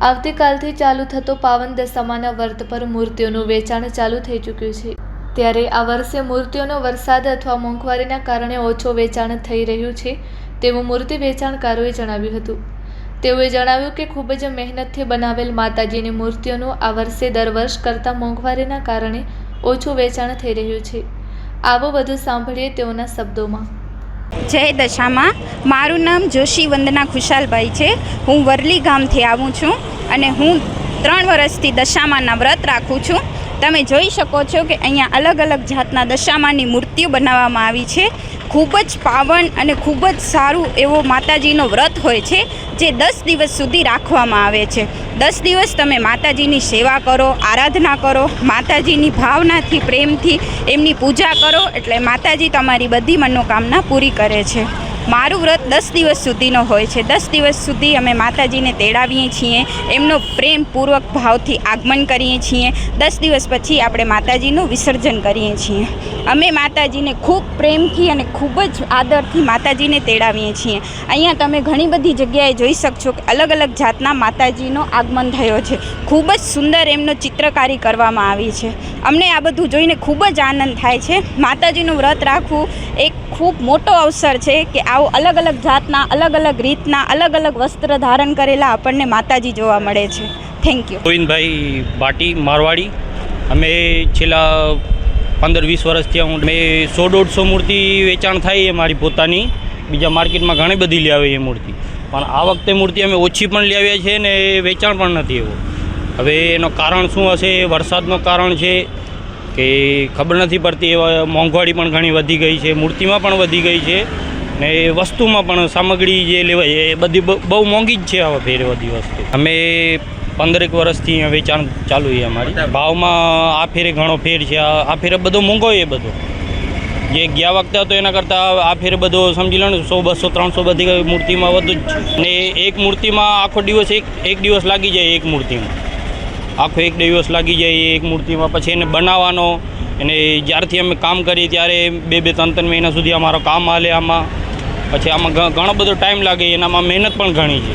આવતીકાલથી ચાલુ થતો પાવન દશામાના વ્રત પર મૂર્તિઓનું વેચાણ ચાલુ થઈ ચૂક્યું છે। ત્યારે આ વર્ષે મૂર્તિઓનો વરસાદ અથવા મોંઘવારીના કારણે ઓછો વેચાણ થઈ રહ્યું છે તેવું મૂર્તિ વેચાણકારોએ જણાવ્યું હતું। તેઓએ જણાવ્યું કે ખૂબ જ મહેનતથી બનાવેલ માતાજીની મૂર્તિઓનું આ વર્ષે દર વર્ષ કરતાં મોંઘવારીના કારણે ઓછું વેચાણ થઈ રહ્યું છે। આવો વધુ સાંભળીએ તેઓના શબ્દોમાં। જય દશામાં। મારું નામ જોશી વંદના ખુશાલભાઈ છે। હું વરલી ગામથી આવું છું અને હું 3 વર્ષથી દશામાના વ્રત રાખું છું। તમે જોઈ શકો છો કે અહીંયા અલગ અલગ જાતના દશામાની મૂર્તિઓ બનાવવામાં આવી છે। ખૂબ જ પાવન અને ખૂબ જ સારું એવો માતાજીનો વ્રત હોય છે જે 10 દિવસ સુધી રાખવામાં આવે છે। 10 દિવસ તમે માતાજીની સેવા કરો, આરાધના કરો, માતાજીની ભાવનાથી પ્રેમથી એમની પૂજા કરો એટલે માતાજી તમારી બધી મનોકામના પૂરી કરે છે। મારું વ્રત 10 દિવસ સુધીનો હોય છે। 10 દિવસ સુધી અમે માતાજીને તેડાવીએ છીએ, એમનો પ્રેમપૂર્વક ભાવથી આગમન કરીએ છીએ। 10 દિવસ પછી આપણે માતાજીનું વિસર્જન કરીએ છીએ। અમે માતાજીને ખૂબ પ્રેમથી અને ખૂબ જ આદરથી માતાજીને તેડાવીએ છીએ। અહીંયા તમે ઘણી બધી જગ્યાએ જોઈ શકશો કે અલગ અલગ જાતના માતાજીનો આગમન થયો છે। ખૂબ જ સુંદર એમનો ચિત્રકારી કરવામાં આવી છે। અમને આ બધું જોઈને ખૂબ જ આનંદ થાય છે। માતાજીનું વ્રત રાખવું એક ખૂબ મોટો અવસર છે કે આવો અલગ અલગ જાતના, અલગ અલગ રીતના, અલગ અલગ વસ્ત્ર ધારણ કરેલા આપણને માતાજી જોવા મળે છે। Thank you. ગોવિંદભાઈ ભાટી મારવાડી। અમે છેલ્લા 15-20 વર્ષથી અમે 100-150 મૂર્તિ વેચાણ થાય એ મારી પોતાની। બીજા માર્કેટમાં ઘણી બધી લઈ આવે એ મૂર્તિ, પણ આ વખતે મૂર્તિ અમે ઓછી પણ લઈ આવ્યા છીએ ને વેચાણ પણ નથી એવો। હવે એનું કારણ શું હશે? વરસાદનું કારણ છે કે ખબર નથી પડતી। એવા મોંઘવારી પણ ઘણી વધી ગઈ છે, મૂર્તિમાં પણ વધી ગઈ છે ને વસ્તુમાં પણ સામગ્રી જે લેવાય એ બધી બહુ મોંઘી જ છે આ ફેરે બધી વસ્તુ। અમે 15 વર્ષથી વેચાણ ચાલુ છે અમારી। ભાવમાં આ ફેરે ઘણો ફેર છે। આ ફેરે બધો મોંઘો એ બધો જે ગયા વખતે હતો એના કરતાં આ ફેરે બધો સમજી લો ને 100, 200, 300 બધી મૂર્તિમાં વધુ જ છે। ને એક મૂર્તિમાં આખો દિવસ એક દિવસ લાગી જાય। એક મૂર્તિમાં આખો એક દિવસ લાગી જાય એક મૂર્તિમાં। પછી એને બનાવવાનો, અને જ્યારથી અમે કામ કરીએ ત્યારે 2-2, 3-3 મહિના સુધી અમારો કામ હાલે આમાં। પછી આમાં ઘણો બધો ટાઈમ લાગે, એનામાં મહેનત પણ ઘણી છે।